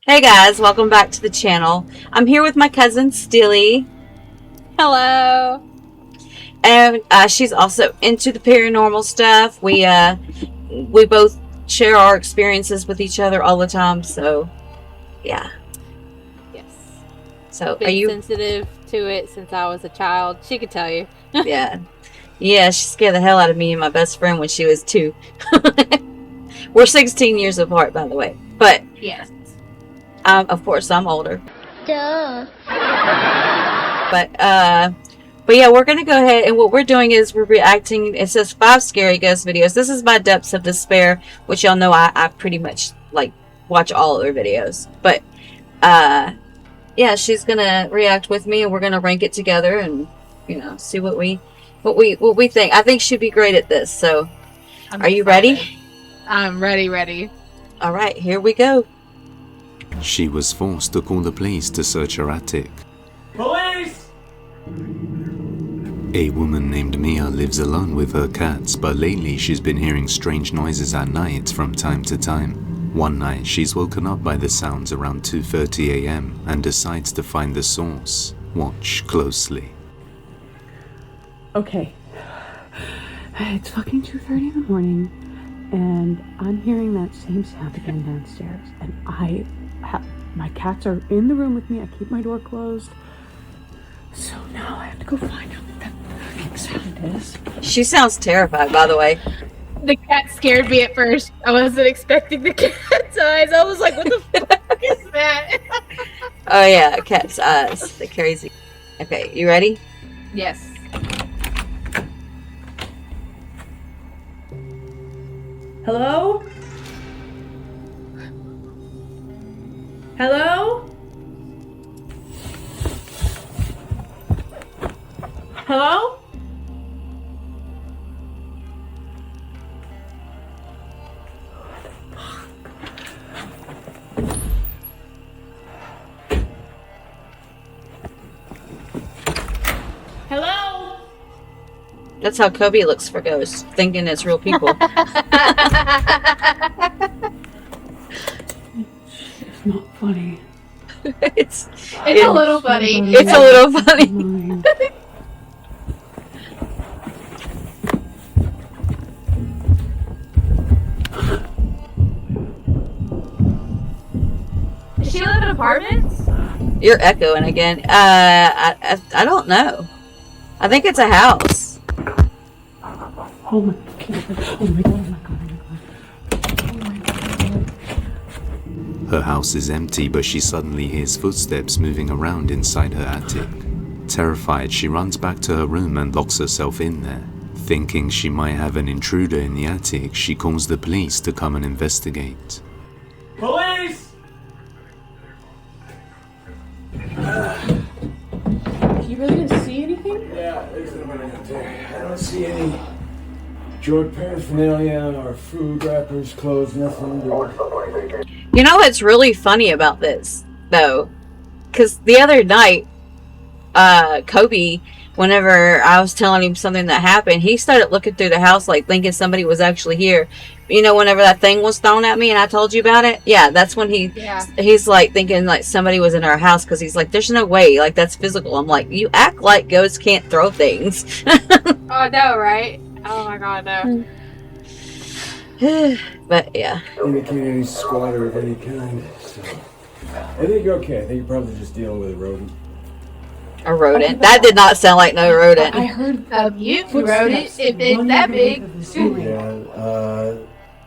Hey guys, welcome back to the channel. I'm here with my cousin Steely, Hello. and she's also into the paranormal stuff. We both share our experiences with each other all the time. So yeah. Yes. So are Been you? sensitive to it since I was a child. She could tell you. Yeah, yeah. She scared the hell out of me and my best friend when she was 2. We're 16 years apart, by the way. But Yes. of course, I'm older. Duh. But yeah, we're gonna go ahead, and what we're doing is we're reacting. It says 5 scary ghost videos. This is my depths of despair, which y'all know I pretty much like watch all of their videos. But yeah, she's gonna react with me, and we're gonna rank it together, and see what we think. I think she'd be great at this. So, are you ready? I'm ready. All right, here we go. She was forced to call the police to search her attic. Police! A woman named Mia lives alone with her cats, but lately she's been hearing strange noises at night from time to time. One night, she's woken up by the sounds around 2:30 a.m. and decides to find the source. Watch closely. Okay, it's fucking 2:30 in the morning, and I'm hearing that same sound again downstairs, and my cats are in the room with me. I keep my door closed, so now I have to go find out what that fucking sound is. She sounds terrified, by the way. The cat scared me at first. I wasn't expecting the cat's eyes. I was like, what the fuck is that? Oh yeah, cat's eyes. They're crazy. Okay, you ready? Yes. Hello? Hello? Hello? Hello? That's how Kobe looks for ghosts, thinking it's real people. It's not funny. it's It's a little funny. It's a little funny. Does she live in apartments? You're echoing again. I don't know. I think it's a house. Oh my god, oh my god, oh my god, oh my god. Her house is empty, but she suddenly hears footsteps moving around inside her attic. Terrified, she runs back to her room and locks herself in there. Thinking she might have an intruder in the attic, she calls the police to come and investigate. Police! You really didn't see anything? Yeah, there's nobody out there. I don't see any drug paraphernalia or food wrappers, clothes, nothing. You know what's really funny about this, though? Because the other night, Kobe, whenever I was telling him something that happened, he started looking through the house like thinking somebody was actually here. You know, whenever that thing was thrown at me and I told you about it? Yeah, that's when he's like thinking like somebody was in our house, because he's like, there's no way, like that's physical. I'm like, you act like ghosts can't throw things. Oh, no, right? Oh my god, no. But yeah. Indicate any squatter of any kind. So I think you're okay. I think you're probably just dealing with a rodent. A rodent. That did not sound like no rodent. I heard You wrote it. If it's that big. Yeah,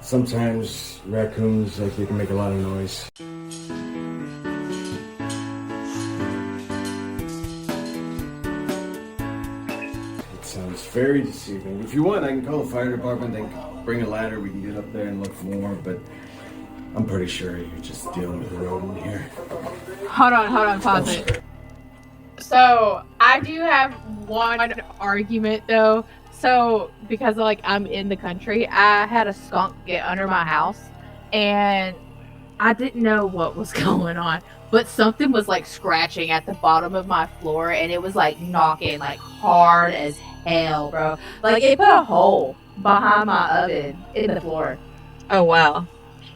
sometimes raccoons, like, they can make a lot of noise. It sounds very deceiving. If you want, I can call the fire department. They can bring a ladder. We can get up there and look more, but I'm pretty sure you're just dealing with a rodent here. Hold on, pause it. So, I do have one argument though. So, because like I'm in the country, I had a skunk get under my house and I didn't know what was going on, but something was like scratching at the bottom of my floor and it was like knocking like hard as hell, bro. Like it put a hole behind my oven in the floor. Oh wow.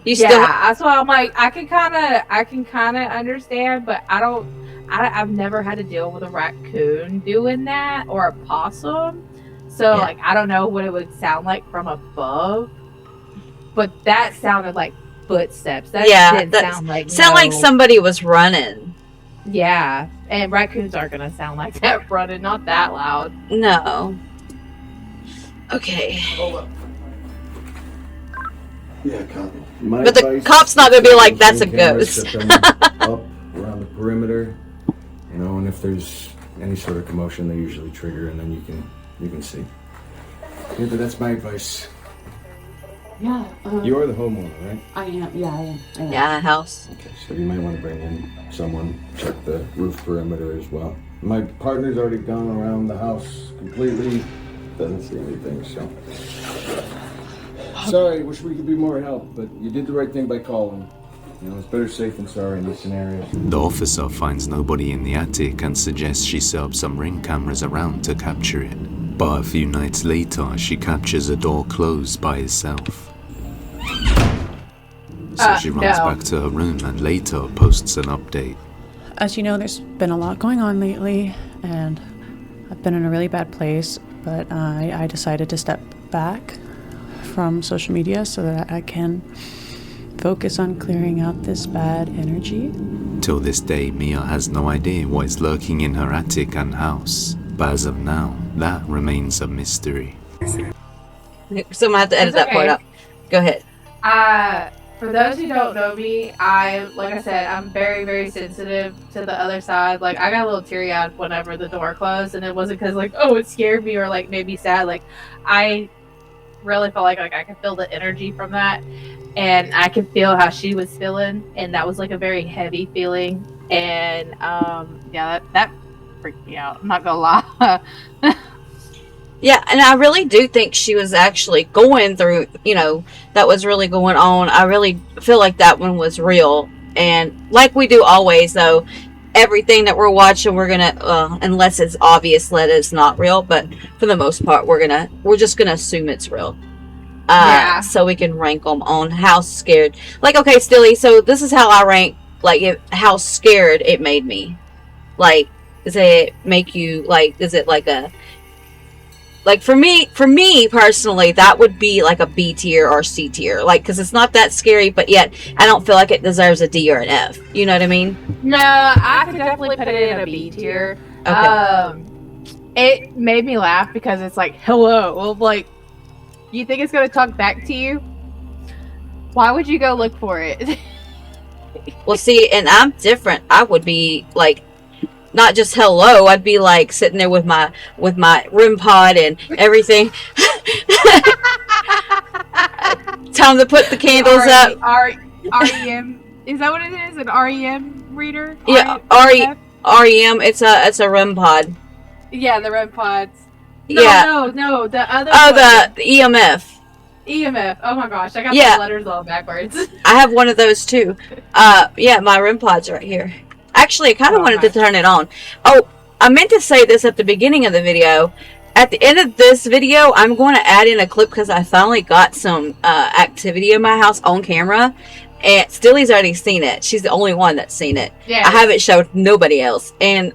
You Yeah, still that's why I'm like, I can kind of understand, but I've never had to deal with a raccoon doing that or a possum, so Yeah. like I don't know what it would sound like from above, but that sounded like footsteps. That didn't sound like like somebody was running. Yeah, and raccoons aren't gonna sound like that running, not that loud. No. Okay. Hold up. Yeah, copy. But the cop's not gonna be like, that's a ghost. Up around the perimeter, you know, and if there's any sort of commotion, they usually trigger, and then you can see. Yeah, but that's my advice. Yeah. You're the homeowner, right? I am. Yeah, I am. Yeah, house. Okay, so you might want to bring in someone, check the roof perimeter as well. My partner's already gone around the house completely. Doesn't see anything, so. Sorry, wish we could be more help, but you did the right thing by calling. You know, it's better safe than sorry in these scenarios. The officer finds nobody in the attic and suggests she set up some ring cameras around to capture it. But a few nights later, she captures a door closed by itself. So she runs back to her room and later posts an update. As you know, there's been a lot going on lately, and I've been in a really bad place, but I decided to step back from social media so that I can focus on clearing out this bad energy. Till this day, Mia has no idea what is lurking in her attic and house. But as of now, that remains a mystery. Someone have to edit that part out. Go ahead. For those who don't know me, like I said, I'm very, very sensitive to the other side. Like, I got a little teary-eyed whenever the door closed, and it wasn't because, like, oh, it scared me or, like, made me sad. Like, I really felt like I could feel the energy from that, and I could feel how she was feeling, and that was, like, a very heavy feeling, and, yeah, that freaked me out. I'm not gonna lie. Yeah, and I really do think she was actually going through, you know, that was really going on. I really feel like that one was real. And like we do always, though, everything that we're watching, we're gonna, unless it's obvious that it's not real, but for the most part, we're just gonna assume it's real. Yeah. So we can rank them on how scared. Like, okay, Stilly, so this is how I rank, like, how scared it made me. Like, does it make you, like, is it like a... Like, for me personally, that would be like a B tier or C tier. Like, because it's not that scary, but yet I don't feel like it deserves a D or an F. You know what I mean? No, I could definitely put it in a B tier. Okay. It made me laugh because it's like, hello. Well, like, you think it's going to talk back to you? Why would you go look for it? Well, see, and I'm different. I would be like, not just hello, I'd be like sitting there with my REM pod and everything. Time to put the candles up. REM. Is that what it is? An REM reader? Yeah, REM. It's a REM pod. Yeah, the REM pods. No, the other. Oh, the EMF. EMF. Oh my gosh, I got the letters all backwards. I have one of those too. Yeah, my REM pod's right here. Actually, I kind of wanted to turn it on. Oh, I meant to say this at the beginning of the video. At the end of this video, I'm going to add in a clip because I finally got some activity in my house on camera. And Stilly's already seen it. She's the only one that's seen it. Yeah. I haven't showed nobody else. And,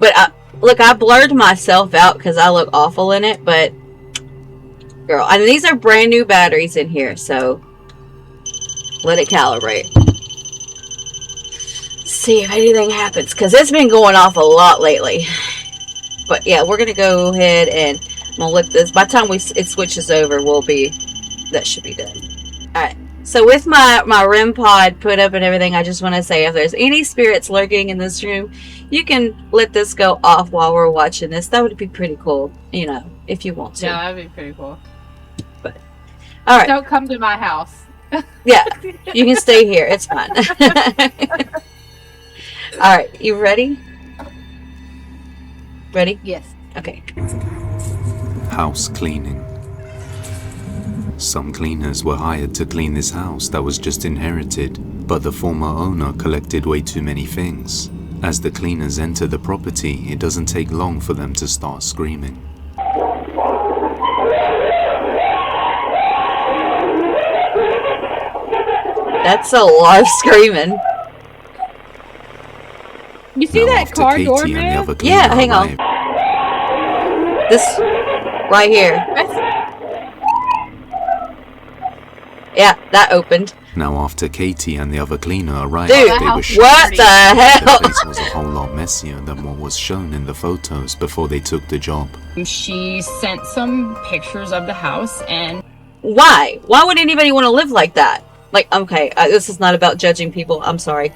look, I blurred myself out because I look awful in it. But, girl, and these are brand new batteries in here. So, let it calibrate. See if anything happens, because it's been going off a lot lately. But yeah, we're gonna go ahead and I'm gonna let this, by the time it switches over, that should be done. Alright, so with my REM pod put up and everything, I just want to say if there's any spirits lurking in this room, you can let this go off while we're watching this. That would be pretty cool, you know, if you want to. Yeah, that'd be pretty cool. But alright, don't come to my house. Yeah, you can stay here, it's fine. Alright, you ready? Ready? Yes. Okay. House cleaning. Some cleaners were hired to clean this house that was just inherited, but the former owner collected way too many things. As the cleaners enter the property, it doesn't take long for them to start screaming. That's a lot of screaming. You see Now, that after car door, Katie and the man? other cleaner Yeah, hang on. arrived, This right here. Yeah, that opened. Now, after Katie and the other cleaner arrived, Dude, they were what shocked. the The hell? place was a whole lot messier than what was shown in the photos before they took the job. She sent some pictures of the house, and Why? Why would anybody want to live like that? Like, okay, this is not about judging people. I'm sorry.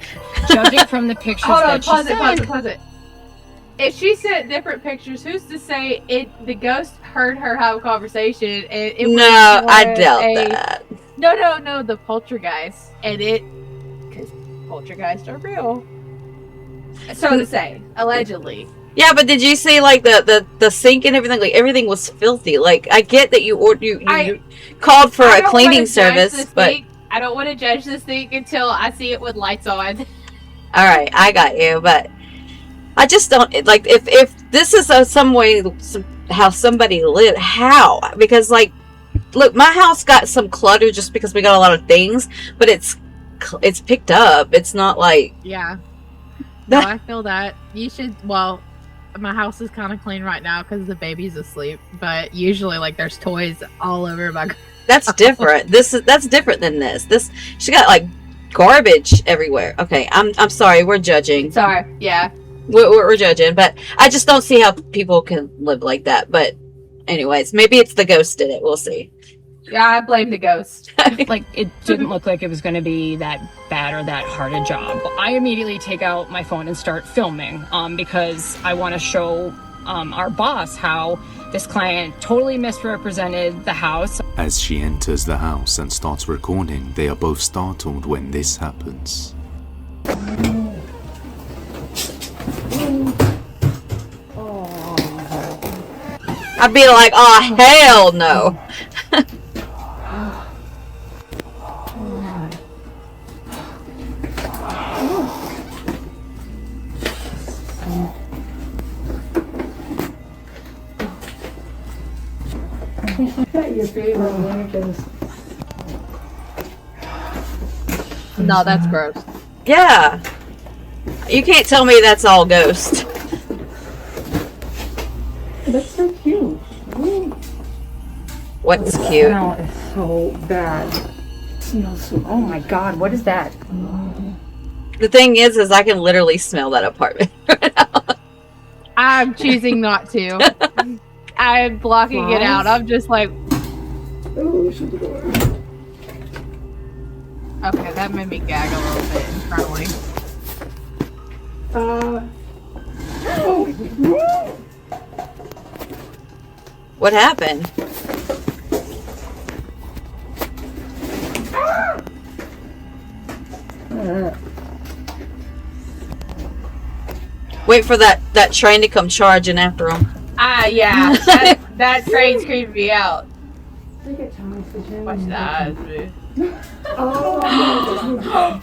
judging from the pictures Hold on, that she pause it, sent, pause it. If she sent different pictures, who's to say the ghost heard her have a conversation and it was No, I more doubt a- that. No, the poltergeist. And because poltergeists are real. So to say, allegedly. Yeah, but did you see like the sink and everything? Like everything was filthy. Like I get that you called for I a don't cleaning wanna judge service, this but thing. I don't want to judge this thing until I see it with lights on. all right, I got you. But I just don't like if this is how somebody lived. How? Because like, look, my house got some clutter just because we got a lot of things, but it's picked up. It's not like Yeah. No, I feel that. You should, well, my house is kind of clean right now because the baby's asleep, but usually, like, there's toys all over my... that's different. That's different than this. She got like garbage everywhere. Okay, I'm sorry. We're judging. Sorry, yeah. We're judging, but I just don't see how people can live like that. But anyways, maybe it's the ghost did it. We'll see. Yeah, I blame the ghost. like, it didn't look like it was going to be that bad or that hard a job. I immediately take out my phone and start filming because I want to show our boss how this client totally misrepresented the house. As she enters the house and starts recording, they are both startled when this happens. I'd be like, oh hell no. No, that's gross. Yeah. You can't tell me that's all ghost. That's so cute. What's cute? Smell is so bad. Smells so. Oh my god, what is that? The thing is I can literally smell that apartment right now. I'm choosing not to. I'm blocking it out. I'm just like... Oh, shut the door. Okay, that made me gag a little bit internally. What happened? Wait for that train to come charging after him. Ah, yeah. That train's creeping me out. Watch the eyes move. Oh.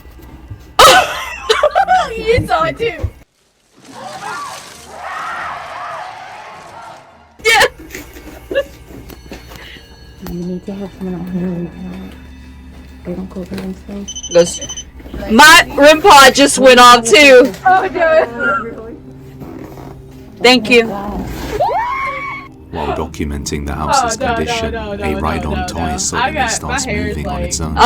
You saw it too. Yeah. You need to have someone else here. They don't go there and stuff. Goes. My REM pod just went off too. Oh no. Thank you. While documenting the house's condition, a ride-on toy suddenly starts moving on its own,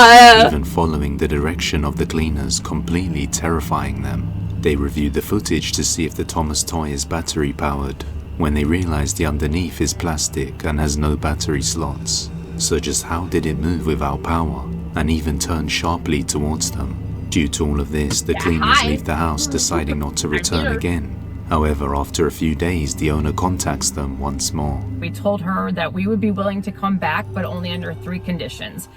even following the direction of the cleaners, completely terrifying them. They review the footage to see if the Thomas toy is battery-powered, when they realize the underneath is plastic and has no battery slots. So just how did it move without power, and even turn sharply towards them? Due to all of this, the cleaners leave the house, deciding not to return again. However, after a few days, the owner contacts them once more. We told her that we would be willing to come back, but only under 3 conditions.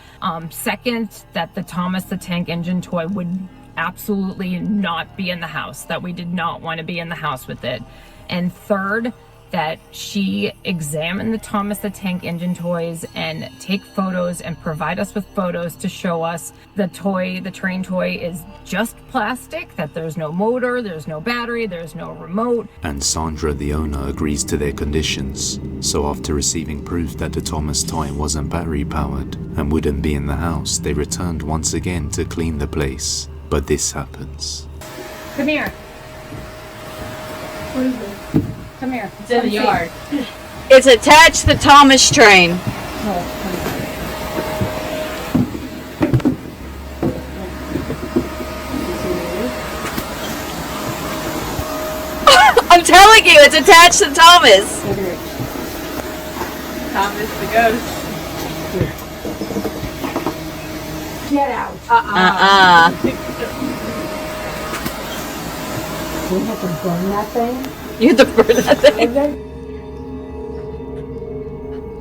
Second, that the Thomas the Tank Engine toy would absolutely not be in the house, that we did not want to be in the house with it. And third, that she examine the Thomas the Tank Engine toys and take photos and provide us with photos to show us the train toy is just plastic, that there's no motor, there's no battery, there's no remote. And Sandra, the owner, agrees to their conditions. So after receiving proof that the Thomas toy wasn't battery powered and wouldn't be in the house, they returned once again to clean the place. But this happens. Come here. What is it? Come here. It's in the yard. It's attached to the Thomas train. I'm telling you, it's attached to Thomas. Thomas the ghost. Get out. We have to burn that thing. You have to burn that thing. And then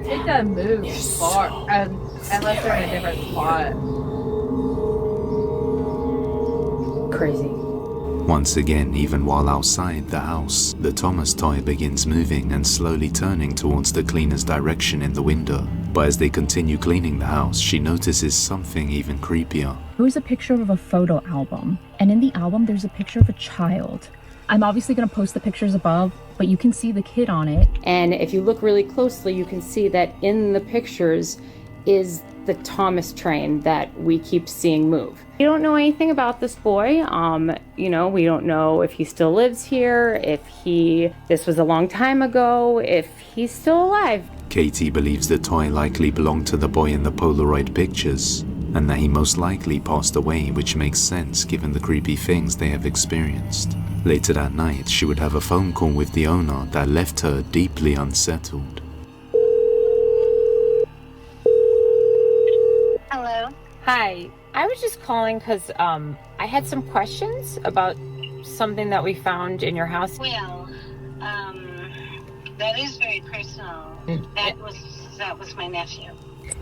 It doesn't move far unless they're in a different spot. Crazy. Once again, even while outside the house, the Thomas toy begins moving and slowly turning towards the cleaner's direction in the window. But as they continue cleaning the house, she notices something even creepier. There was a picture of a photo album, and in the album there's a picture of a child. I'm obviously going to post the pictures above, but you can see the kid on it. And if you look really closely, you can see that in the pictures is the Thomas train that we keep seeing move. We don't know anything about this boy. We don't know if he still lives here, this was a long time ago, if he's still alive. Katie believes the toy likely belonged to the boy in the Polaroid pictures, and that he most likely passed away, which makes sense given the creepy things they have experienced. Later that night, she would have a phone call with the owner that left her deeply unsettled. Hello. Hi, I was just calling because I had some questions about something that we found in your house. Well, that is very personal. That was my nephew.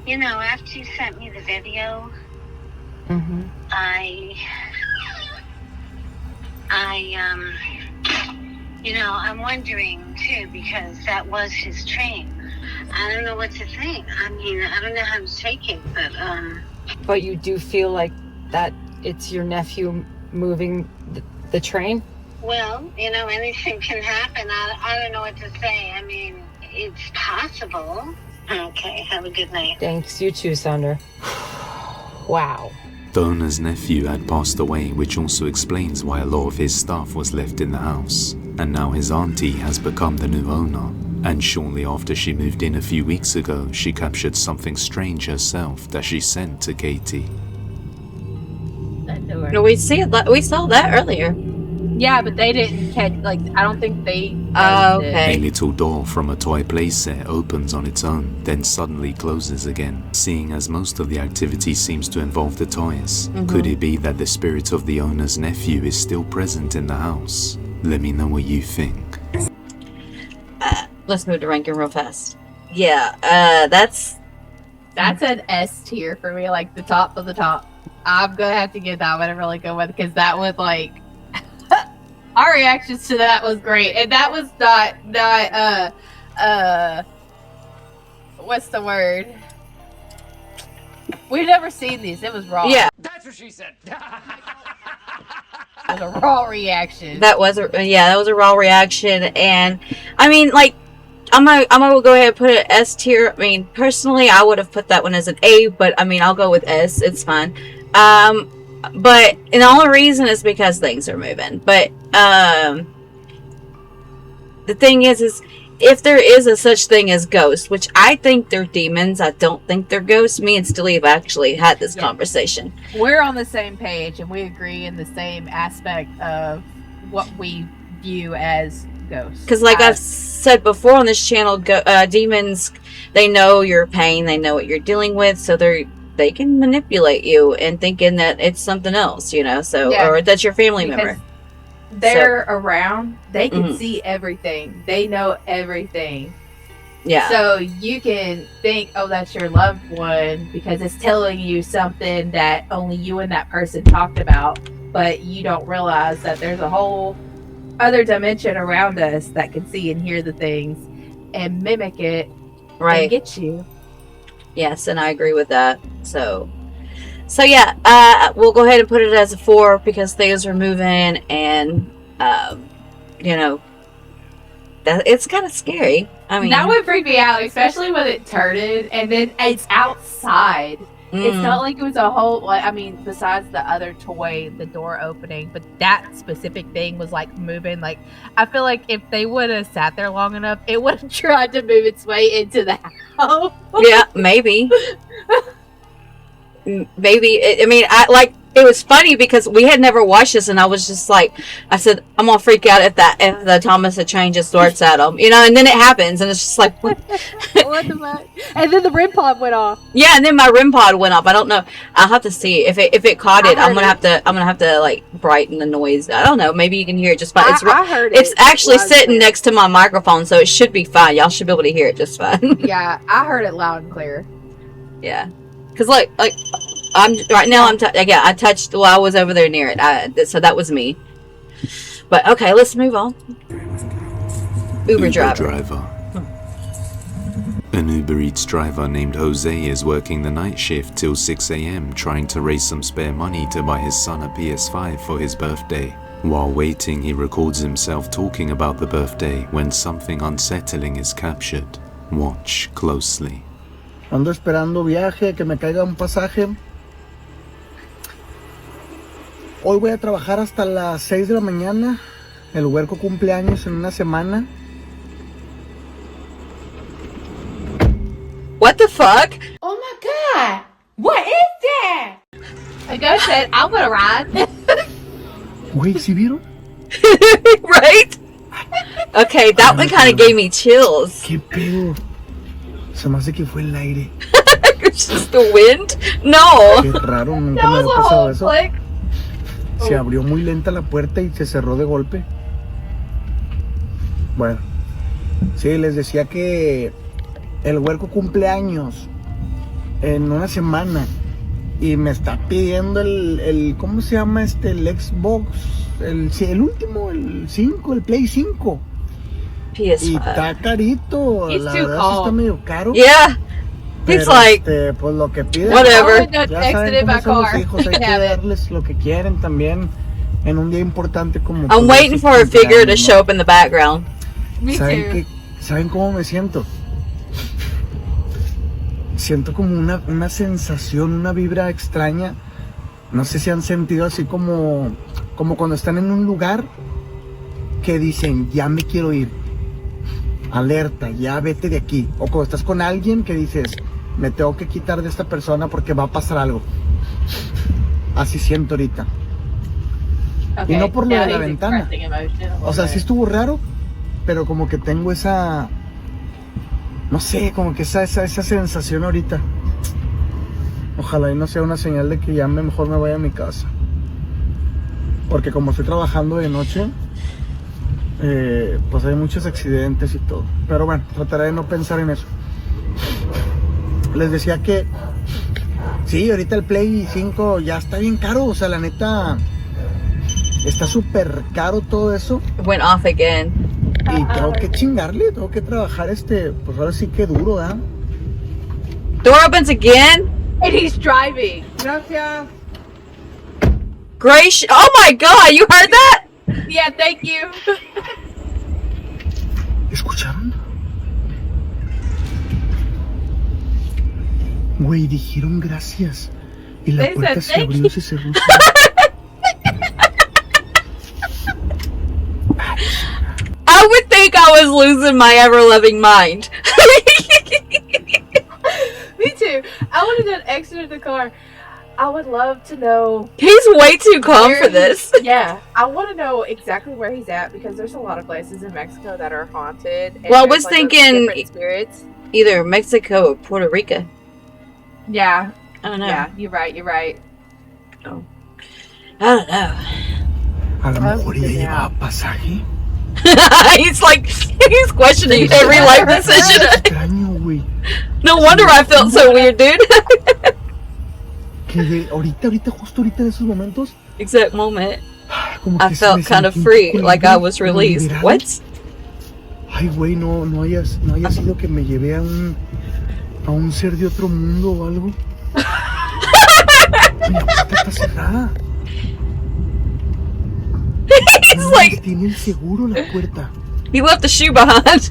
After you sent me the video, I'm wondering too, because that was his train. I don't know what to think. I don't know how to take it, but But you do feel like that it's your nephew moving the train? well, anything can happen. I don't know what to say. It's possible. Okay, have a good night. Thanks, you too, Sandra. Wow. The owner's nephew had passed away, which also explains why a lot of his stuff was left in the house. And now his auntie has become the new owner. And shortly after she moved in a few weeks ago, she captured something strange herself that she sent to Katie. No, we saw that earlier. Yeah, but they didn't catch. I don't think they. Oh, noticed it. okay. A little door from a toy playset opens on its own, then suddenly closes again. Seeing as most of the activity seems to involve the toys, could it be that the spirit of the owner's nephew is still present in the house? Let me know what you think. Let's move to ranking real fast. Yeah, that's an S tier for me, like the top of the top. I'm gonna have to give that one a really good one because that was our reactions to that was great, and that was not what's the word? We've never seen these. It was raw. yeah. That's what she said. It was a raw reaction. That was a raw reaction, and I'm gonna go ahead and put it S tier. Personally, I would have put that one as an A, but I'll go with S. It's fine. But and the only reason is because things are moving. But the thing is if there is a such thing as ghosts, which I think they're demons, I don't think they're ghosts. Me and Steve actually had this conversation. We're on the same page, and we agree in the same aspect of what we view as ghosts. Because I've said before on this channel, demons, they know your pain, they know what you're dealing with, so they can manipulate you and thinking that it's something else, or that's your family member. They're around, they can see everything, they know everything. Yeah. So you can think, oh, that's your loved one because it's telling you something that only you and that person talked about, but you don't realize that there's a whole other dimension around us that can see and hear the things and mimic it and get you. Yes, and I agree with that. So yeah, we'll go ahead and put it as a 4 because things are moving, and it's kind of scary. I mean, that would freak me out, especially when it turned and then it's outside. It's not like it was a whole, I mean, besides the other toy, the door opening, but that specific thing was like moving. Like, I feel like if they would have sat there long enough, it would have tried to move its way into the house. Yeah, maybe. Maybe. I mean, it was funny because we had never watched this, and I was just like, I said, I'm gonna freak out if the Thomas the Train just starts at him, and then it happens, and it's just like, what? What the fuck? And then the REM pod went off. Yeah, and then my REM pod went off. I don't know. I'll have to see if it caught it. I'm gonna have to like brighten the noise. I don't know. Maybe you can hear it just fine. I heard it. It's actually sitting next to my microphone, so it should be fine. Y'all should be able to hear it just fine. Yeah, I heard it loud and clear. Yeah, because like. I touched while I was over there near it. So that was me. But okay, let's move on. Uber driver. An Uber Eats driver named Jose is working the night shift till 6 a.m. trying to raise some spare money to buy his son a PS5 for his birthday. While waiting, he records himself talking about the birthday when something unsettling is captured. Watch closely. Ando esperando viaje, que me caiga un pasaje. Hoy voy a trabajar hasta las 6 de la mañana. El huerco cumple años en una semana. What the fuck? Oh my god! What is that? A ghost said, I'm gonna ride. Güey, ¿sí vieron? Right? Okay, that one kind of gave me chills. ¿Qué pedo? Se me hace que fue el aire. It's just the wind? No. Qué raro, nunca me había pasado eso. Se abrió muy lenta la puerta y se cerró de golpe. Bueno, sí, les decía que el huerco cumple años en una semana y me está pidiendo el ¿cómo se llama el Xbox? El último, el 5, el Play 5. PS5. Y está carito, la verdad sí está medio caro. Yeah. Pero, it's like, pues lo que piden, whatever. Ya saben cómo son los hijos, hay que darles lo que quieren también en un día importante como... I'm waiting for a figure to show up in the background. Me too. ¿Saben cómo me siento? Siento como una sensación, una vibra extraña. No sé si han sentido así como cuando están en un lugar que dicen, ya me quiero ir. Alerta, ya vete de aquí. O cuando estás con alguien que dices, me tengo que quitar de esta persona porque va a pasar algo. Así siento ahorita. Okay, y no por lo de la ventana. O sea, sí estuvo raro, pero como que tengo esa... No sé, como que esa sensación ahorita. Ojalá y no sea una señal de que ya mejor me vaya a mi casa. Porque como estoy trabajando de noche, pues hay muchos accidentes y todo. Pero bueno, trataré de no pensar en eso. Les decía que sí, ahorita el Play 5 ya está bien caro. O sea, la neta está súper caro todo eso. Went off again. Y tengo que chingarle, tengo que trabajar pues ahora sí que duro, ¿eh? Door opens again? And he's driving. Gracias. Gracious. Oh my god, you heard that? Yeah, thank you. ¿Escucharon? Güey, dijeron gracias. Y la puerta se abrió y se cerró. I would think I was losing my ever-loving mind. Me too. I would have done exit in the car. I would love to know. He's way too calm for this. Yeah, I want to know exactly where he's at because there's a lot of places in Mexico that are haunted. And well, I was thinking spirits. Either Mexico or Puerto Rico. Yeah, I don't know. Yeah, you're right. Oh. I don't know. A lo mejor ya llevaba pasaje. he's questioning every life decision. Extraño, güey. No wonder I felt so weird, dude. Que justo ahorita en esos momentos. Exact moment. como que I felt me kind of sentí un free, poco like libre, I was como released. liberado. What? Ay, güey, no haya sido que me llevé a un ser de otro mundo o algo. Oye, la puerta está cerrada. He's No, like, tiene el seguro la puerta. he left the shoe behind.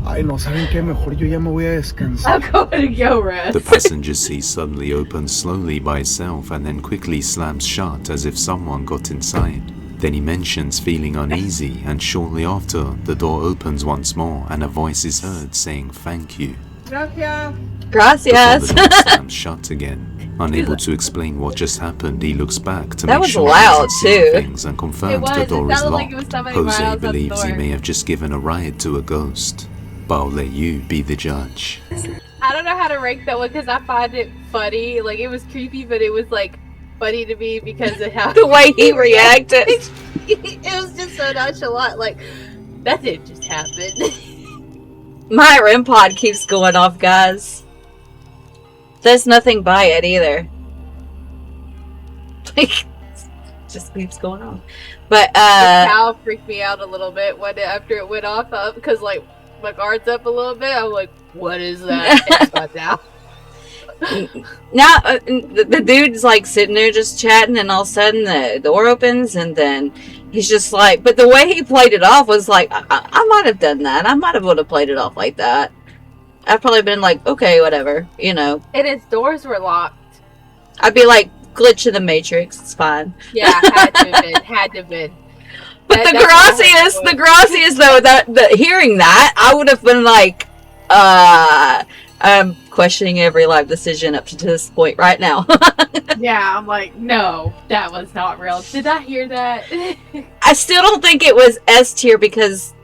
Ay, no, ¿saben qué? Mejor yo ya me voy a descansar. I'm going to go rest. The passenger seat suddenly opens slowly by itself and then quickly slams shut as if someone got inside. Then he mentions feeling uneasy, and shortly after, the door opens once more and a voice is heard saying thank you. Gracias. Gracias. Before the door slams shut again. Unable to explain what just happened, he looks back to That make was sure loud, he hasn't seen too. things and confirms the It door is sounded locked. like it was somebody Jose miles out the believes he door. may have just given a ride to a ghost, but I'll let you be the judge. I don't know how to rank that one because I find it funny. Like, it was creepy, but it was, like, funny to me because of how The way he reacted. it was just so nonchalant. Like, that didn't just happen. My REM pod keeps going off, guys. There's nothing by it either. Like, just keeps going on. But The cow freaked me out a little bit after it went off because, like, my guard's up a little bit. I'm like, what is that? It's not down. now the dude's like sitting there just chatting, and all of a sudden the door opens, and then he's just like, but the way he played it off was like, I might have done that. I might have would have played it off like that. I've probably been like, okay, whatever, you know. And his doors were locked. I'd be like, glitch in the Matrix, it's fine. Yeah, had to have been. Had to have been. But the graciest though, that hearing that, I would have been like, I'm questioning every life decision up to this point right now. Yeah, I'm like, no, that was not real. Did I hear that? I still don't think it was S tier because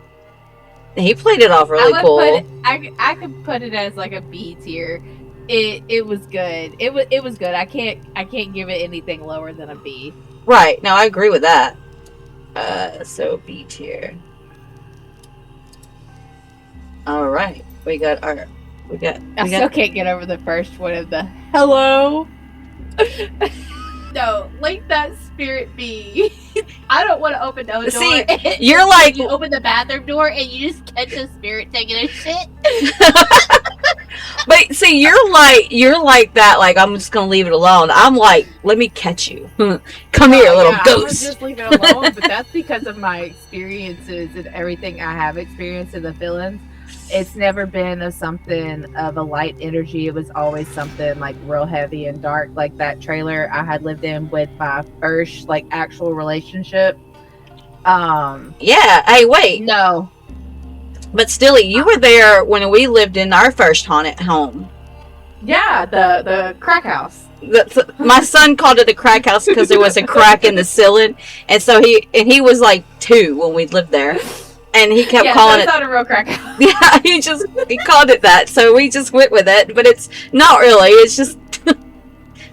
he played it off really cool. I could put it as like a B tier. It was good. It was good. I can't give it anything lower than a B. Right. No, I agree with that. So B tier. All right. We got. I still can't get over the first one of the hello. No, like that spirit be. I don't want to open no door. See, you're like, you open the bathroom door and you just catch a spirit taking a shit. But see, you're like that. Like, I'm just gonna leave it alone. I'm like, let me catch you. Come here, little I would ghost. just leave it alone, but that's because of my experiences and everything I have experienced in the feelings. It's never been something of a light energy. It was always something like real heavy and dark, like that trailer I had lived in with my first like actual relationship. Yeah. Hey, wait. No. But Stilly, you were there when we lived in our first haunted home. Yeah, the crack house. My son called it a crack house because there was a crack in the ceiling, and so he was like 2 when we lived there, and he kept calling it. Not a real crack house. Yeah, he called it that, so we just went with it. But it's not really. It's just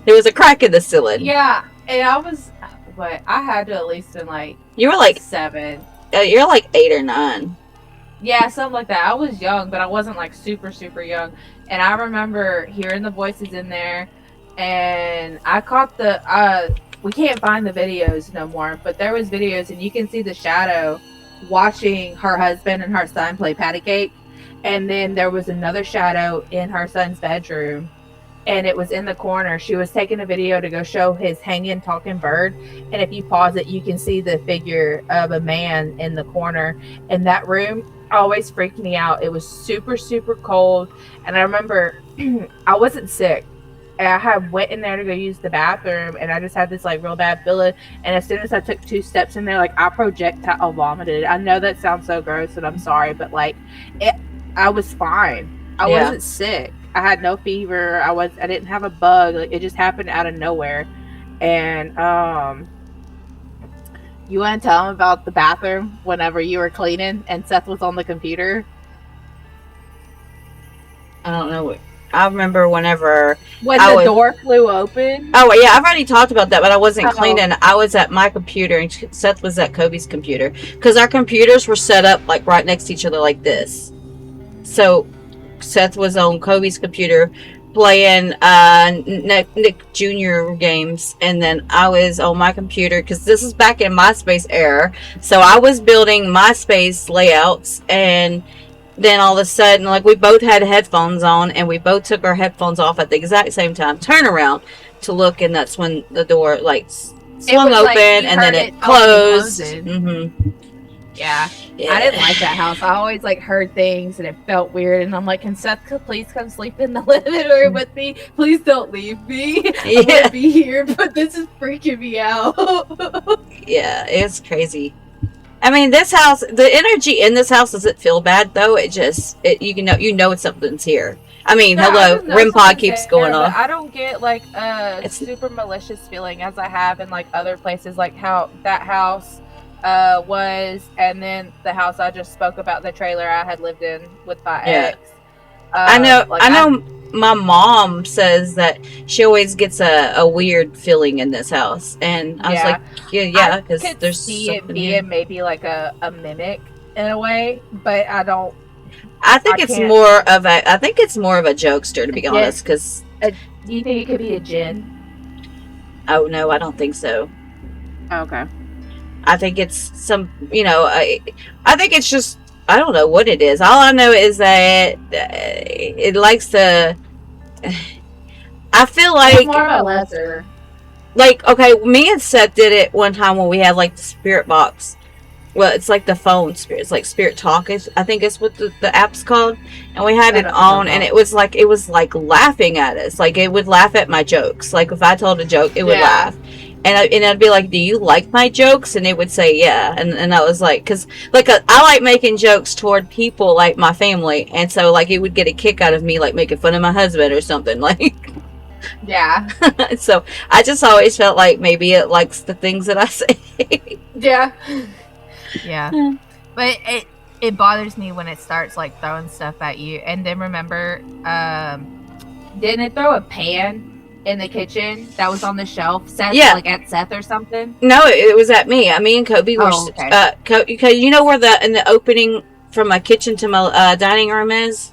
there was a crack in the ceiling. Yeah, and I was, but I had to at least been like You were like 7. You're like 8 or 9. Yeah, something like that. I was young, but I wasn't like super, super young. And I remember hearing the voices in there, and I caught we can't find the videos no more, but there was videos, and you can see the shadow watching her husband and her son play patty cake. And then there was another shadow in her son's bedroom, and it was in the corner. She was taking a video to go show his hanging talking bird, and if you pause it, you can see the figure of a man in the corner. And that room always freaked me out. It was super, super cold, and I remember I wasn't sick. I had went in there to go use the bathroom, and I just had this like real bad feeling. And as soon as I took 2 steps in there, like I projectile vomited. I know that sounds so gross, and I'm sorry, but like I was fine. I wasn't sick. I had no fever. I didn't have a bug. Like, it just happened out of nowhere. And you want to tell them about the bathroom whenever you were cleaning and Seth was on the computer? I don't know. I remember when the door flew open. Oh yeah, I've already talked about that, but I wasn't cleaning. I was at my computer, and Seth was at Kobe's computer, because our computers were set up like right next to each other like this. So Seth was on Kobe's computer playing Nick Jr. games, and then I was on my computer because this was back in MySpace era. So I was building MySpace layouts, and then all of a sudden, like, we both had headphones on, and we both took our headphones off at the exact same time. Turn around to look, and that's when the door swung open, and then it closed. Yeah. Yeah. I didn't like that house. I always heard things and it felt weird, and I'm like, can Seth please come sleep in the living room with me? Please don't leave me. I'm gonna be here, but this is freaking me out. Yeah, it's crazy. I mean, this house, the energy in this house doesn't feel bad though. You know something's here. I mean, hello, REM pod keeps going off. I don't get a super malicious feeling as I have in other places, like how that house was, and then the house I just spoke about, the trailer I had lived in with my ex. I know my mom says that she always gets a weird feeling in this house, and I was like, yeah, because there's see it being maybe a mimic in a way, but I don't. I think it's more of a jokester, to be honest. Because do you think it could be a djinn? Oh no, I don't think so. Okay. I think it's some, I think it's just, I don't know what it is. All I know is that it likes to, I feel like it's more of a lesser. Okay, me and Seth did it one time when we had the spirit box. Well, it's the phone spirit. It's Spirit Talk. I think it's what the app's called. And we had it on, and it was laughing at us. It would laugh at my jokes. If I told a joke, it would laugh. And I'd be like, do you like my jokes? And it would say, yeah. And I was like, because, I like making jokes toward people like my family. And so, it would get a kick out of me, making fun of my husband or something. Yeah. So, I just always felt like maybe it likes the things that I say. Yeah. Yeah. But it bothers me when it starts, throwing stuff at you. And then remember, didn't it throw a pan in the kitchen that was on the shelf? Seth, at Seth or something? No, it was at me. Me and Kobe were. Okay. You know where in the opening from my kitchen to my dining room is?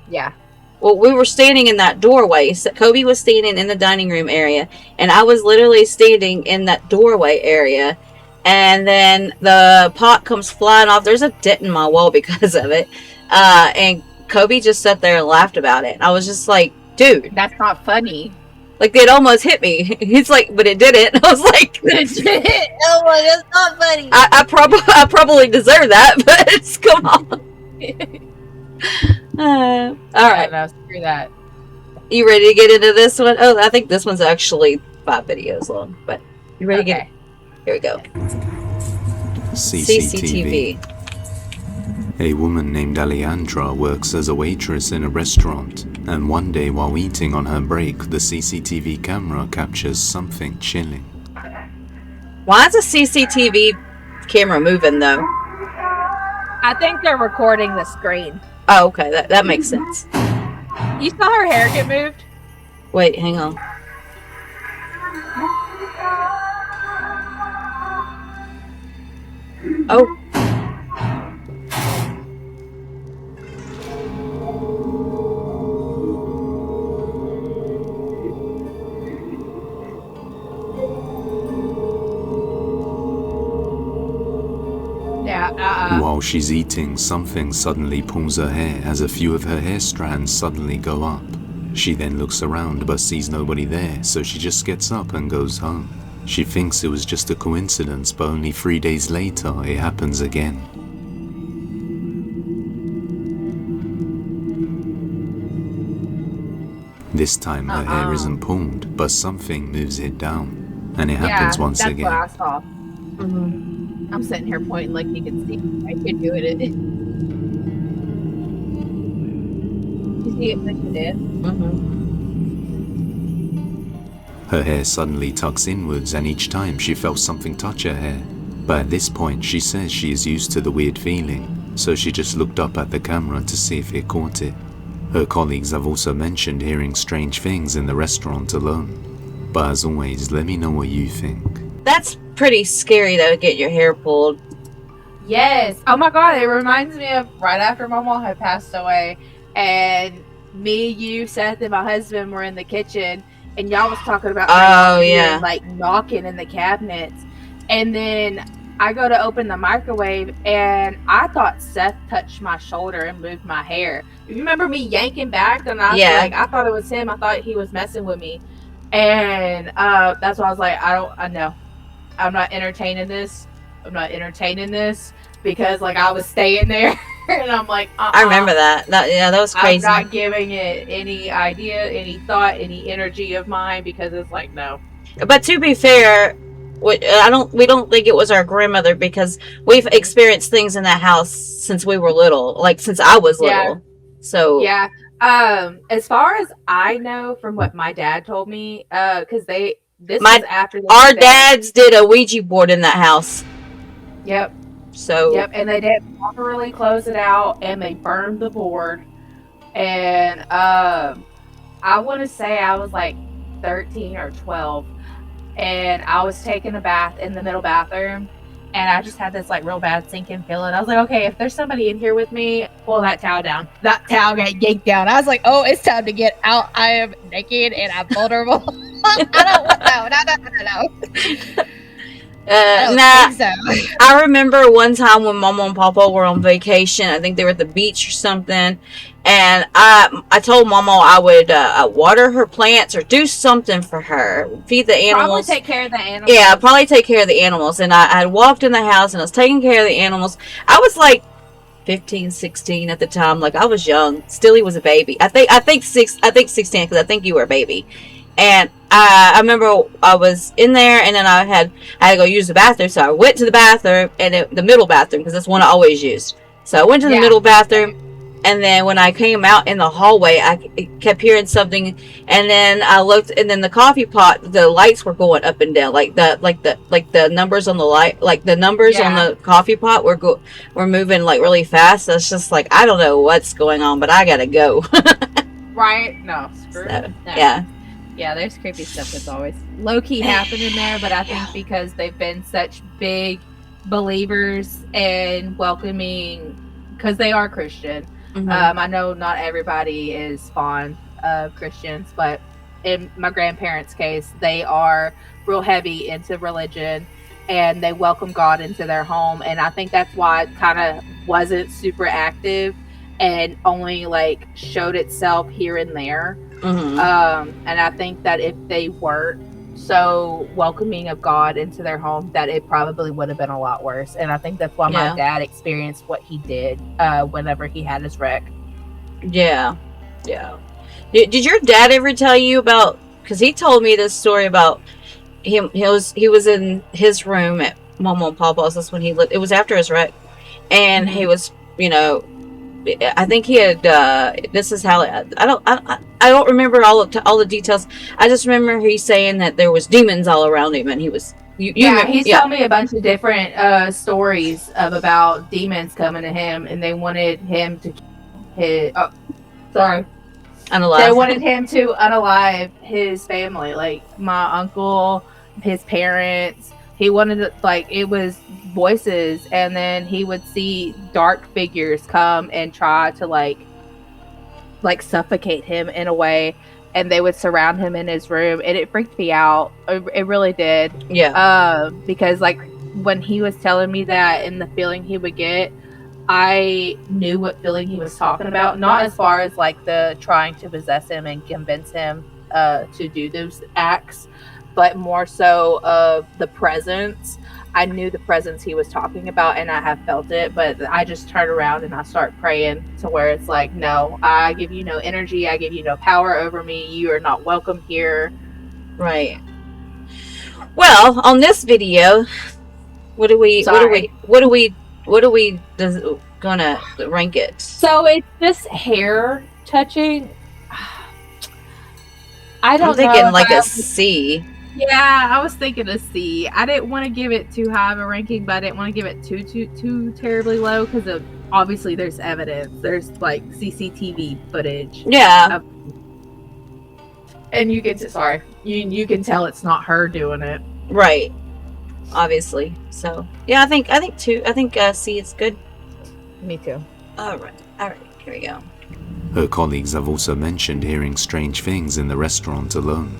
Yeah. Well, we were standing in that doorway. So Kobe was standing in the dining room area, and I was literally standing in that doorway area. And then the pot comes flying off. There's a dent in my wall because of it. And Kobe just sat there and laughed about it. I was just like, dude, that's not funny. It almost hit me. He's like, but it didn't. I was like, oh my, that's not funny. I probably deserve that, but come on. All right. No, screw that. You ready to get into this one? Oh, I think this one's actually 5 videos long, but you ready to get it? Here we go. CCTV. A woman named Alejandra works as a waitress in a restaurant, and one day while eating on her break, the CCTV camera captures something chilling. Why is a CCTV camera moving, though? I think they're recording the screen. Oh, okay, that makes sense. You saw her hair get moved? Wait, hang on. Oh. While she's eating, something suddenly pulls her hair as a few of her hair strands suddenly go up. She then looks around but sees nobody there, so she just gets up and goes home. She thinks it was just a coincidence, but only 3 days later it happens again. This time her hair isn't pulled, but something moves it down, and it happens once again. That's what I saw. Mm-hmm. I'm sitting here pointing like you can see. I could do it. You see it like you did? Mm-hmm. Her hair suddenly tucks inwards, and each time she felt something touch her hair. But at this point she says she is used to the weird feeling, so she just looked up at the camera to see if it caught it. Her colleagues have also mentioned hearing strange things in the restaurant alone. But as always, let me know what you think. That's pretty scary though, get your hair pulled. Yes. Oh my god, it reminds me of right after my mom had passed away, and me, you, Seth, and my husband were in the kitchen, and y'all was talking about yeah, like knocking in the cabinets, and then I go to open the microwave, and I thought Seth touched my shoulder and moved my hair. You remember me yanking back, and I was like, I thought it was him. I thought he was messing with me, and that's why I was like, I know, I'm not entertaining this. I'm not entertaining this because like I was staying there. And I'm like, I remember that. That was crazy. I'm not giving it any idea, any thought, any energy of mine because it's like, no. But to be fair, we don't think it was our grandmother because we've experienced things in that house since we were little, like since I was little. So yeah. As far as I know from what my dad told me, because was after our dads did a Ouija board in that house. Yep. So and they didn't properly close it out, and they burned the board. And I want to say I was like 13 or 12, and I was taking a bath in the middle bathroom, and I just had this like real bad sinking feeling. I was like, okay, if there's somebody in here with me, pull that towel down. That towel got yanked down. I was like, oh, it's time to get out. I am naked and I'm vulnerable. I don't know. I remember one time when Mama and Papa were on vacation. I think they were at the beach or something, and I told Mama I would water her plants or do something for her, feed the animals, probably take care of the animals. Yeah, probably take care of the animals. And I had walked in the house and I was taking care of the animals. I was like 15, 16 at the time. Like I was young. Still, was a baby. I think 16 because I think you were a baby. And I remember I was in there, and then I had to go use the bathroom. So I went to the bathroom, and the middle bathroom, because that's one I always use. So I went to the middle bathroom, and then when I came out in the hallway, I kept hearing something, and then I looked, and then the coffee pot, the lights were going up and down, like the numbers on the light, like the numbers on the coffee pot were moving like really fast. So it's just like I don't know what's going on, but I gotta go. Right? No, screw it. No. Yeah. Yeah, there's creepy stuff that's always low-key happening there, but I think because they've been such big believers and welcoming, because they are Christian. Mm-hmm. I know not everybody is fond of Christians, but in my grandparents' case, they are real heavy into religion, and they welcome God into their home, and I think that's why it kind of wasn't super active and only like showed itself here and there. Mm-hmm. And I think that if they weren't so welcoming of God into their home, that it probably would have been a lot worse. And I think that's why my dad experienced what he did whenever he had his wreck. Yeah. Did your dad ever tell you about? Because he told me this story about him. He was in his room at Mama and Papa's. That's when he lived. It was after his wreck, and he was, I think he had. This is how I don't remember all the details. I just remember he saying that there was demons all around him, and he was. He's told me a bunch of different stories about demons coming to him, and they wanted him to unalive. They wanted him to unalive his family, like my uncle, his parents. He wanted to, like, it was voices, and then he would see dark figures come and try to like suffocate him in a way, and they would surround him in his room, and it freaked me out. It really did. Yeah. Because like when he was telling me that and the feeling he would get, I knew what feeling he was talking about. Not as far as like the trying to possess him and convince him to do those acts, but more so of the presence. I knew the presence he was talking about, and I have felt it, but I just turn around and I start praying to where it's like, no, I give you no energy. I give you no power over me. You are not welcome here. Right. Well, on this video, what are we gonna rank it? So it's just hair touching. I'm thinking like a C. Yeah, I was thinking a C. I didn't want to give it too high of a ranking, but I didn't want to give it too terribly low because obviously there's evidence. There's like CCTV footage. Yeah. And you can you can tell it's not her doing it. Right. Obviously. So yeah, I think two. I think C is good. Me too. All right. Here we go. Her colleagues have also mentioned hearing strange things in the restaurant alone.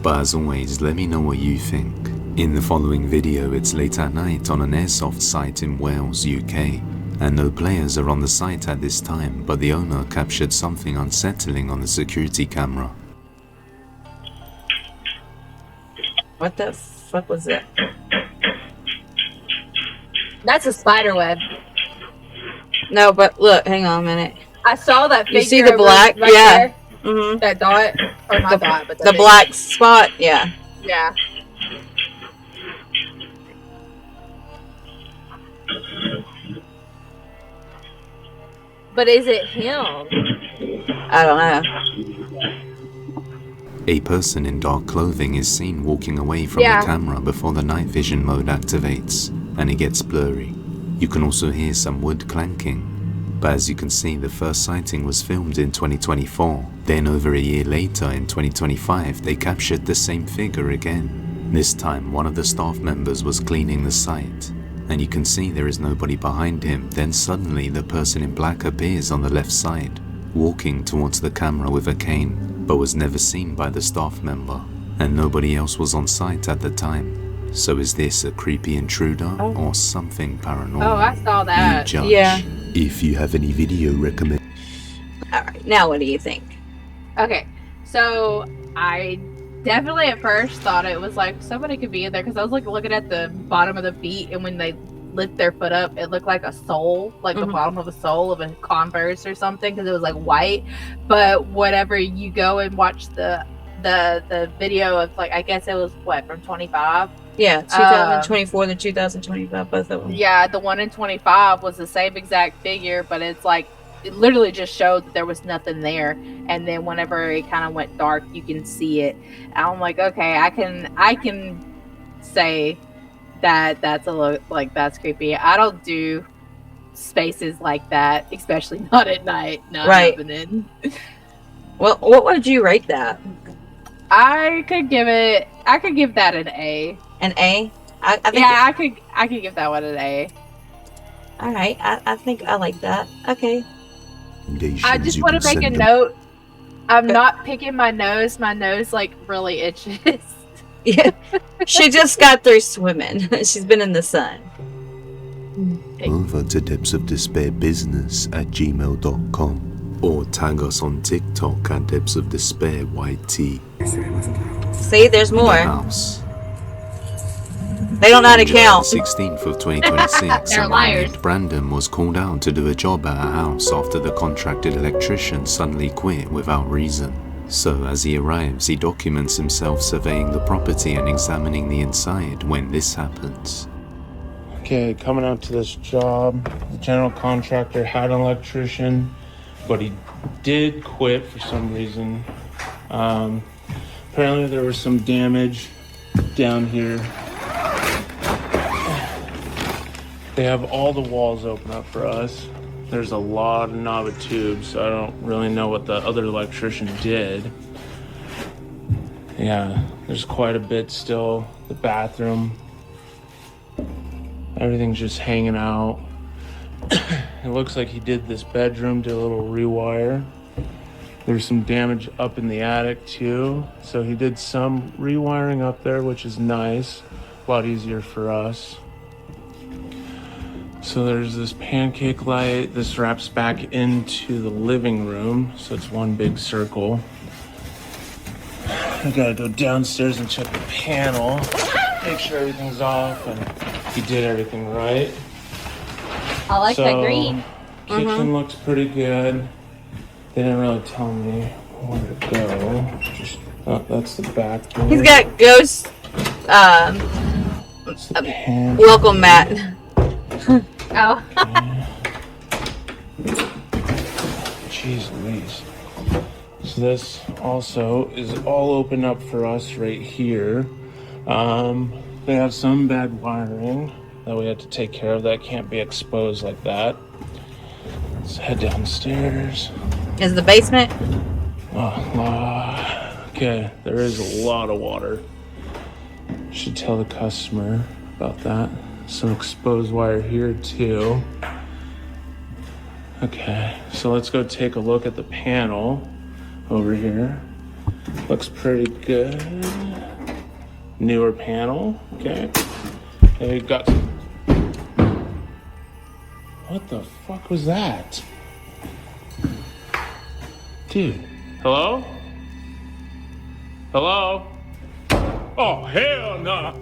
But as always, let me know what you think. In the following video, it's late at night on an airsoft site in Wales, UK, and no players are on the site at this time, but the owner captured something unsettling on the security camera. What the fuck was that? That's a spider web. No, but look, hang on a minute. I saw that figure. You see the black? right Yeah. there? Mm-hmm. That dot, or not dot, but the black spot. Yeah. Yeah. But is it him? I don't know. A person in dark clothing is seen walking away from the camera before the night vision mode activates, and it gets blurry. You can also hear some wood clanking. But as you can see, the first sighting was filmed in 2024. Then over a year later, in 2025, they captured the same figure again. This time, one of the staff members was cleaning the site, and you can see there is nobody behind him. Then suddenly, the person in black appears on the left side, walking towards the camera with a cane, but was never seen by the staff member, and nobody else was on site at the time. So is this a creepy intruder or something paranormal? Oh, I saw that. You judge. Yeah. If you have any video recommend. Alright, now what do you think? Okay, so I definitely at first thought it was like somebody could be in there because I was like looking at the bottom of the feet, and when they lift their foot up, it looked like a sole, like the bottom of a sole of a Converse or something, because it was like white. But whatever, you go and watch the video of, like, I guess it was what, from 25. Yeah, 2024 and 2025, both of them. Yeah, the one in 25 was the same exact figure, but it's like, it literally just showed that there was nothing there. And then whenever it kind of went dark, you can see it. And I'm like, okay, I can say that that's that's creepy. I don't do spaces like that, especially not at night. Not happening. Well, what would you rate that? I could give that an A. An A? I think I could give that one an A. All right, I think I like that. Okay. I just want to make a note. I'm not picking my nose. My nose like really itches. Yeah, she just got through swimming. She's been in the sun. Over to depthsofdespairbusiness@gmail.com or tag us on TikTok at depthsofdespairyt. See, there's more. The house. They don't know how to count. 16th of 2026, They're a man liars. named Brandon was called out to do a job at a house after the contracted electrician suddenly quit without reason. So as he arrives, he documents himself surveying the property and examining the inside when this happens. Okay, coming out to this job, the general contractor had an electrician, but he did quit for some reason. Apparently there was some damage down here. They have all the walls open up for us. There's a lot of knob tubes, so I don't really know what the other electrician did. Yeah, there's quite a bit still. The bathroom, everything's just hanging out. It looks like he did this bedroom, did a little rewire. There's some damage up in the attic too, so he did some rewiring up there, which is nice, a lot easier for us. So there's this pancake light. This wraps back into the living room, so it's one big circle. I gotta go downstairs and check the panel, make sure everything's off and he did everything right. I like that green. Kitchen looks pretty good. They didn't really tell me where to go. That's the back door. He's got ghost. Welcome, Matt. Oh. Jeez Louise. So this also is all open up for us right here. They have some bad wiring that we have to take care of. That can't be exposed like that. Let's head downstairs. Is the basement? Okay, there is a lot of water. Should tell the customer about that. Some exposed wire here too. Okay, so let's go take a look at the panel over here. Looks pretty good. Newer panel, okay. And we got... What the fuck was that? Dude, hello? Hello? Oh, hell no!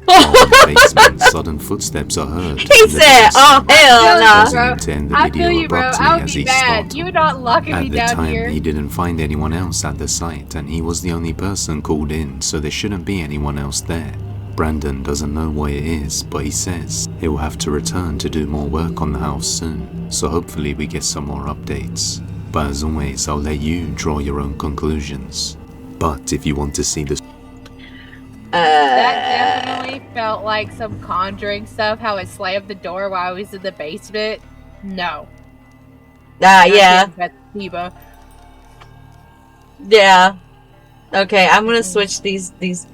In the basement, sudden footsteps are heard. He said, "Oh hell no!" Pausing to end the I video feel you, bro. abruptly I would as be he mad. stopped. You not locking me At the down time, here. he didn't find anyone else at the site, and he was the only person called in, so there shouldn't be anyone else there. Brandon doesn't know what it is, but he says he'll have to return to do more work on the house soon, so hopefully we get some more updates. But as always, I'll let you draw your own conclusions. But if you want to see the That definitely felt like some Conjuring stuff, how it slammed the door while I was in the basement. No. Yeah. Bathsheba. Yeah. Okay, I'm gonna switch these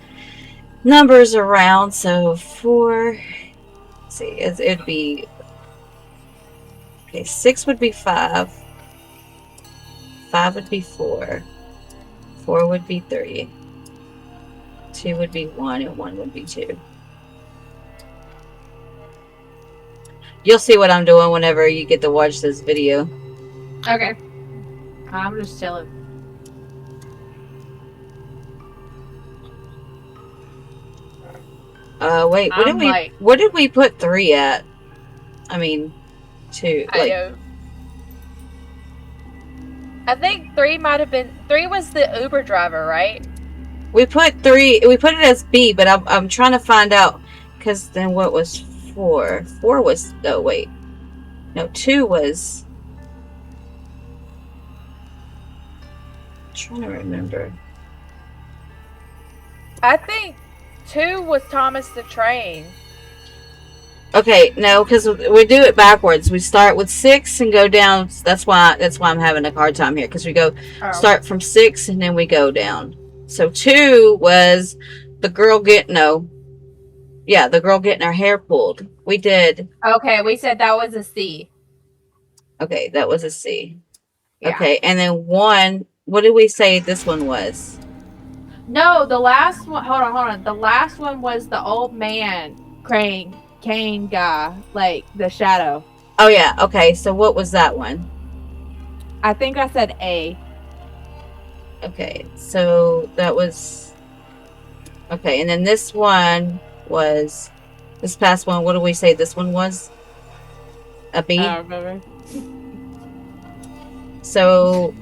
numbers around. So 4. Let's see, it'd be okay. 6 would be 5. 5 would be 4. 4 would be 3. 2 would be 1, and 1 would be 2. You'll see what I'm doing whenever you get to watch this video. Okay. I'm just chilling. Wait, where did we put 3 at? I mean, 2. I know. I think 3 might have been... 3 was the Uber driver, right? We put 3. We put it as B, but I'm trying to find out. Because then what was 4? 4 was... Oh, wait. No, 2 was... I'm trying to remember. I think 2 was Thomas the Train. Okay, no, because we do it backwards. We start with 6 and go down. That's why I'm having a hard time here. Because we go start from 6 and then we go down. So 2 was the girl the girl getting her hair pulled. We did. Okay, we said that was a C. Okay, that was a C. Yeah. Okay, and then 1. What did we say this one was? No, the last one. Hold on. The last one was the old man, Kane guy, like the shadow. Oh yeah. Okay, so what was that one? I think I said A. Okay, so that was... Okay, and then this one was... This past one, what did we say this one was? A B? I don't remember. So,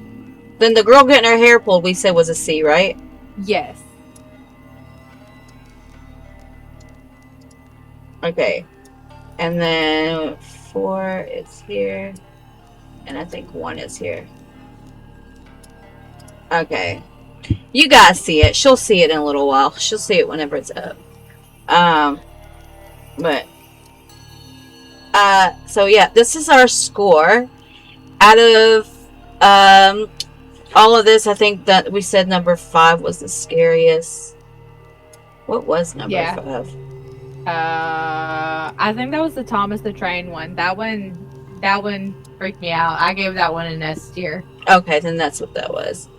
then the girl getting her hair pulled, we said was a C, right? Yes. Okay. And then 4 is here. And I think 1 is here. Okay. You guys see it. She'll see it in a little while. She'll see it whenever it's up. So yeah, this is our score. Out of all of this, I think that we said number 5 was the scariest. What was number 5? I think that was the Thomas the Train one. That one freaked me out. I gave that one an S tier. Okay, then that's what that was.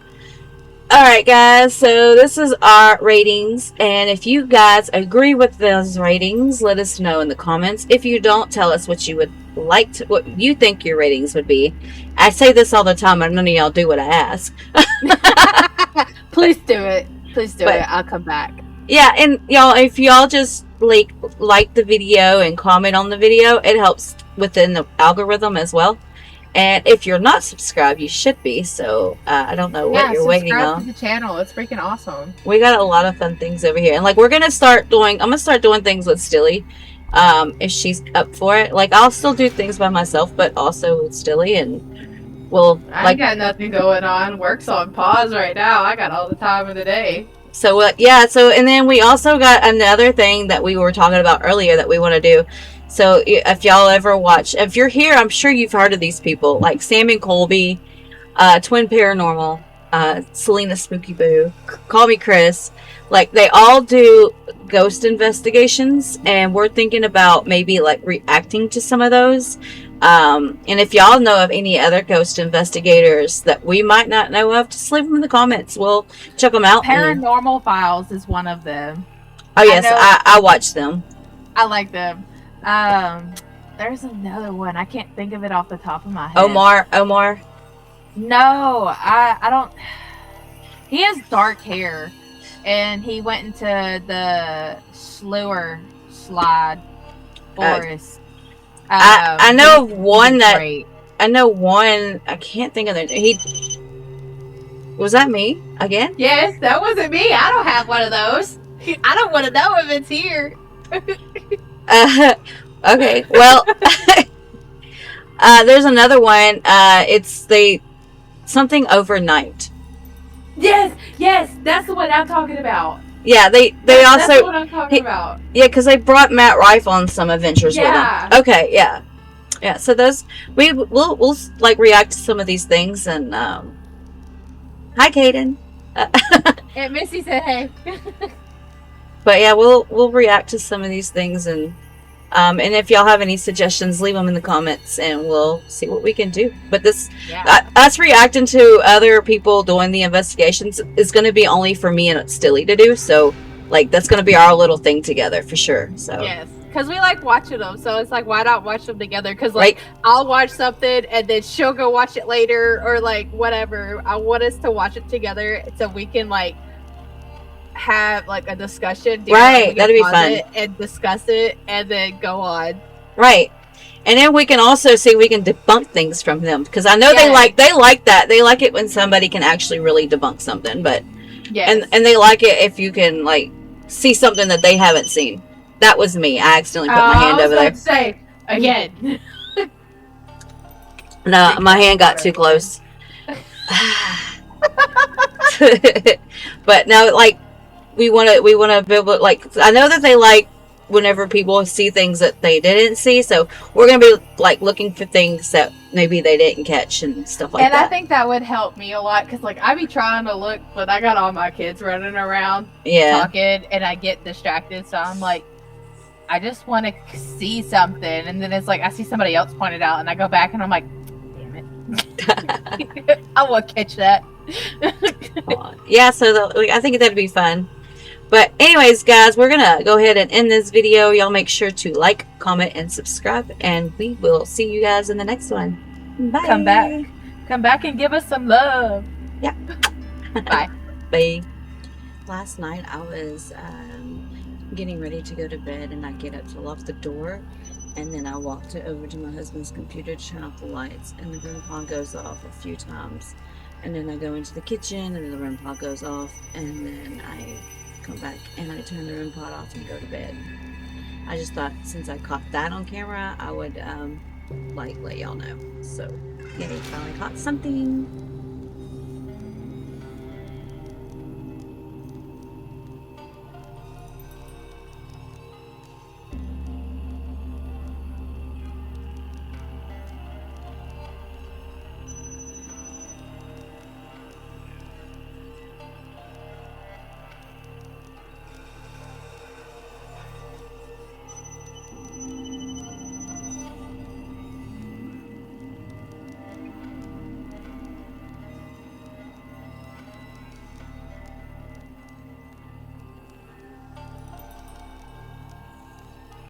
Alright guys, so this is our ratings, and if you guys agree with those ratings, let us know in the comments. If you don't, tell us what you would like to, what you think your ratings would be. I say this all the time, and none of y'all do what I ask. Please do it. Please do it. I'll come back. Yeah, and y'all, if y'all just like the video and comment on the video, it helps within the algorithm as well. And if you're not subscribed, you should be. So I don't know what you're waiting on. Subscribe to the channel. It's freaking awesome. We got a lot of fun things over here, and like I'm gonna start doing things with Stilly, if she's up for it. Like I'll still do things by myself, but also with Stilly, and we'll. I got nothing going on. Work's on pause right now. I got all the time of the day. So yeah. So and then we also got another thing that we were talking about earlier that we want to do. So if y'all ever watch, if you're here, I'm sure you've heard of these people like Sam and Colby, Twin Paranormal, Selena Spooky Boo, Call Me Chris. Like they all do ghost investigations, and we're thinking about maybe like reacting to some of those. And if y'all know of any other ghost investigators that we might not know of, just leave them in the comments. We'll check them out. Paranormal Files is one of them. Oh yes, I watch them. I like them. There's another one. I can't think of it off the top of my head. Omar. No, I don't. He has dark hair, and he went into the slide forest. I know one that great. I know one. I can't think of it. Was that me again? Yes, that wasn't me. I don't have one of those. I don't want to know if it's here. Okay. Well, there's another one. It's something overnight. Yes, that's the one I'm talking about. Yeah, they also. That's what I'm talking about. Yeah, because they brought Matt Rife on some adventures with them. Okay, yeah. So those we'll like react to some of these things and hi, Kaden. And Missy said hey. But yeah, we'll react to some of these things and if y'all have any suggestions, leave them in the comments and we'll see what we can do. But us reacting to other people doing the investigations is going to be only for me and Stilly to do. So like that's going to be our little thing together for sure. So yes, because we like watching them. So it's like, why not watch them together? Because like I'll watch something and then she'll go watch it later or like whatever. I want us to watch it together so we can like have like a discussion, right? That'd be fun and discuss it and then go on, right? And then we can also see we can debunk things from them because I know they like that. They like it when somebody can actually really debunk something, but and they like it if you can like see something that they haven't seen. That was me. I accidentally put my hand over there. To say again. No, my hand got too close. But now, like. We want to be able to, like, I know that they like whenever people see things that they didn't see, so we're going to be, like, looking for things that maybe they didn't catch and stuff like that. And I think that would help me a lot, because, like, I be trying to look, but I got all my kids running around talking, and I get distracted, so I'm like, I just want to see something, and then it's like, I see somebody else point it out, and I go back, and I'm like, damn it. I will catch that. Yeah, so I think that'd be fun. But anyways, guys, we're gonna go ahead and end this video. Y'all make sure to like, comment, and subscribe, and we will see you guys in the next one. Bye. Come back and give us some love. Yeah. Bye. Bye. Last night I was getting ready to go to bed, and I get up to lock the door, and then I walked over to my husband's computer to turn off the lights, and the room pod goes off a few times. And then I go into the kitchen, and the REM pod goes off, and then I come back and I turn the REM pod off and go to bed. I just thought since I caught that on camera, I would like let y'all know. So yeah, they finally caught something.